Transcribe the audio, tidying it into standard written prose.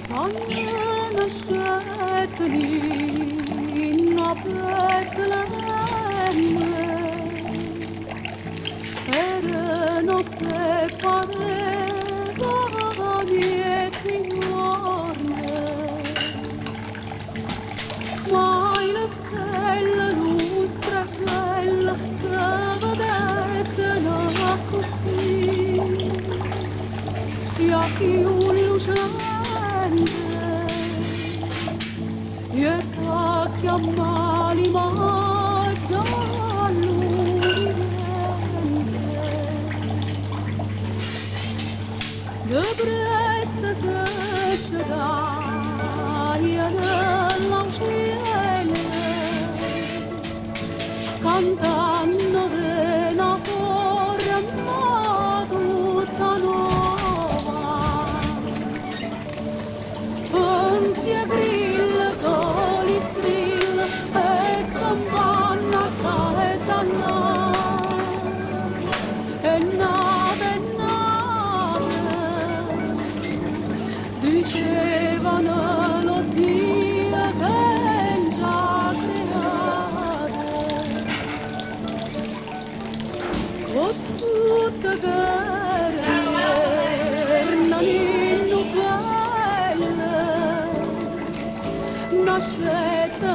Quando nascetteli in a Betlemme, era notte pareva miezi giorni, mai la stella nostra bella si vedette così, e a più lucente. E ta chiamali ma già lui de bressa se scedaia nell'anciele cantando vena corre ma tutta nuova pensi e grilla coli strilla e zampanna e danna e nave dicevano lo Dio che già create con tutte guerra ninno belle nascete